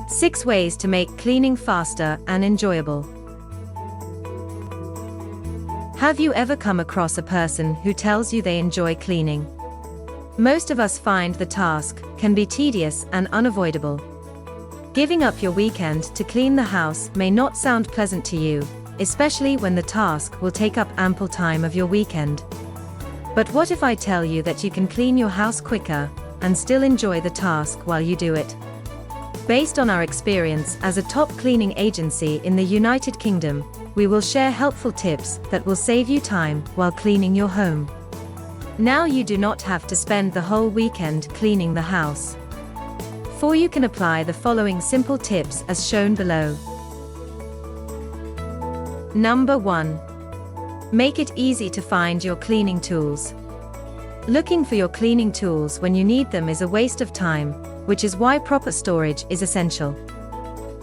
6 ways to make cleaning faster and enjoyable. Have you ever come across a person who tells you they enjoy cleaning? Most of us find the task can be tedious and unavoidable. Giving up your weekend to clean the house may not sound pleasant to you, especially when the task will take up ample time of your weekend. But what if I tell you that you can clean your house quicker and still enjoy the task while you do it? Based on our experience as a top cleaning agency in the United Kingdom, we will share helpful tips that will save you time while cleaning your home. Now you do not have to spend the whole weekend cleaning the house. For you can apply the following simple tips as shown below. Number 1. Make it easy to find your cleaning tools. Looking for your cleaning tools when you need them is a waste of time, which is why proper storage is essential.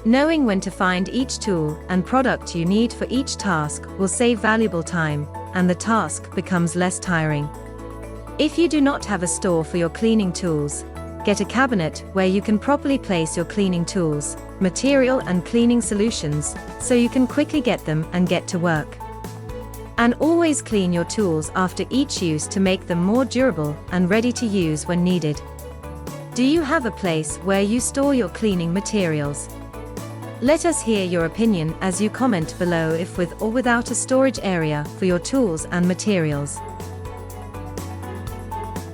Knowing when to find each tool and product you need for each task will save valuable time, and the task becomes less tiring. If you do not have a store for your cleaning tools, get a cabinet where you can properly place your cleaning tools, material and cleaning solutions, so you can quickly get them and get to work. And always clean your tools after each use to make them more durable and ready to use when needed. Do you have a place where you store your cleaning materials? Let us hear your opinion as you comment below if with or without a storage area for your tools and materials.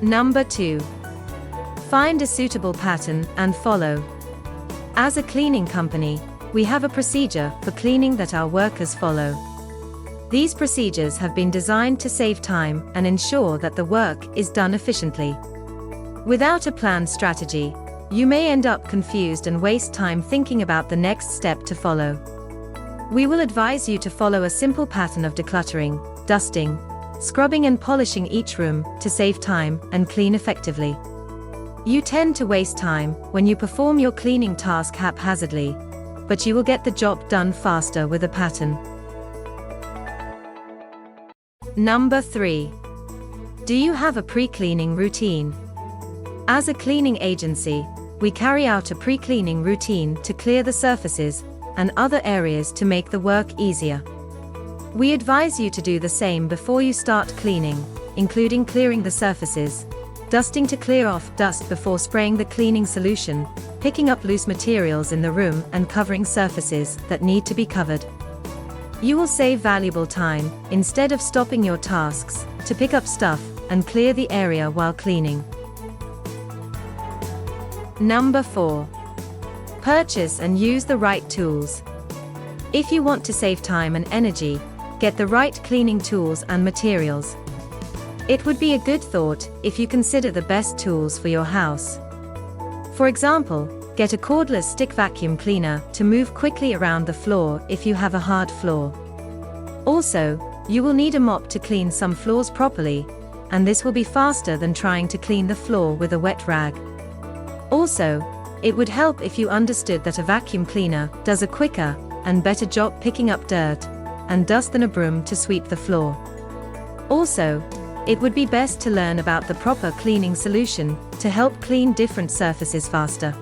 Number 2. Find a suitable pattern and follow. As a cleaning company, we have a procedure for cleaning that our workers follow. These procedures have been designed to save time and ensure that the work is done efficiently. Without a planned strategy, you may end up confused and waste time thinking about the next step to follow. We will advise you to follow a simple pattern of decluttering, dusting, scrubbing and polishing each room to save time and clean effectively. You tend to waste time when you perform your cleaning task haphazardly, but you will get the job done faster with a pattern. Number 3. Do you have a pre-cleaning routine? As a cleaning agency, we carry out a pre-cleaning routine to clear the surfaces and other areas to make the work easier. We advise you to do the same before you start cleaning, including clearing the surfaces, dusting to clear off dust before spraying the cleaning solution, picking up loose materials in the room and covering surfaces that need to be covered. You will save valuable time, instead of stopping your tasks, to pick up stuff and clear the area while cleaning. Number 4. Purchase and use the right tools. If you want to save time and energy, get the right cleaning tools and materials. It would be a good thought if you consider the best tools for your house. For example, get a cordless stick vacuum cleaner to move quickly around the floor if you have a hard floor. Also, you will need a mop to clean some floors properly, and this will be faster than trying to clean the floor with a wet rag. Also, it would help if you understood that a vacuum cleaner does a quicker and better job picking up dirt and dust than a broom to sweep the floor. Also, it would be best to learn about the proper cleaning solution to help clean different surfaces faster.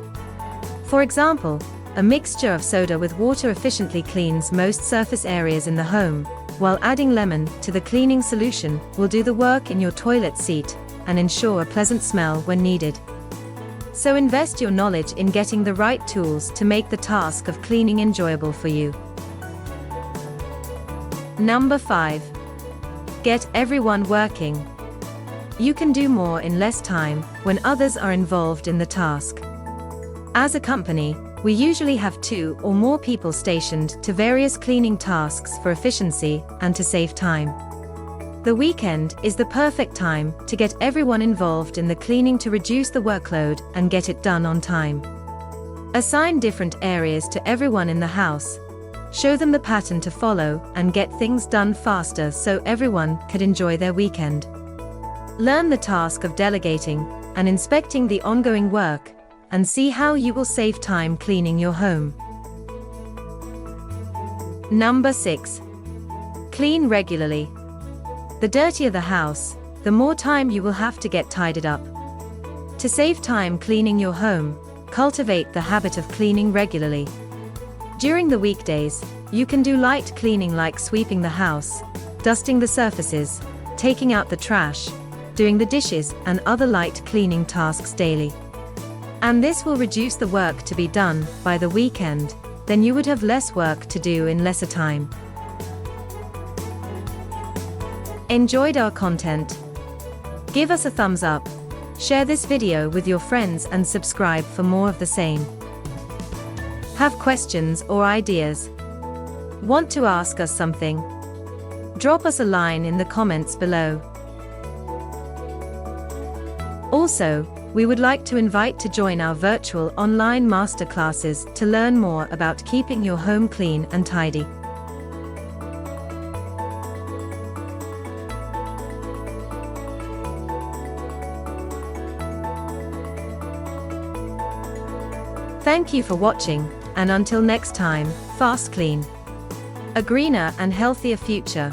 For example, a mixture of soda with water efficiently cleans most surface areas in the home, while adding lemon to the cleaning solution will do the work in your toilet seat and ensure a pleasant smell when needed. So invest your knowledge in getting the right tools to make the task of cleaning enjoyable for you. Number 5. Get everyone working. You can do more in less time when others are involved in the task. As a company, we usually have 2 or more people stationed to various cleaning tasks for efficiency and to save time. The weekend is the perfect time to get everyone involved in the cleaning to reduce the workload and get it done on time. Assign different areas to everyone in the house. Show them the pattern to follow and get things done faster so everyone can enjoy their weekend. Learn the task of delegating and inspecting the ongoing work, and see how you will save time cleaning your home. Number 6. Clean regularly. The dirtier the house, the more time you will have to get tidied up. To save time cleaning your home, cultivate the habit of cleaning regularly. During the weekdays, you can do light cleaning like sweeping the house, dusting the surfaces, taking out the trash, doing the dishes and other light cleaning tasks daily. And this will reduce the work to be done by the weekend, then you would have less work to do in lesser time. Enjoyed our content? Give us a thumbs up, share this video with your friends and subscribe for more of the same. Have questions or ideas? Want to ask us something? Drop us a line in the comments below. Also, we would like to invite to join our virtual online masterclasses to learn more about keeping your home clean and tidy. Thank you for watching, and until next time, FastKlean. A greener and healthier future.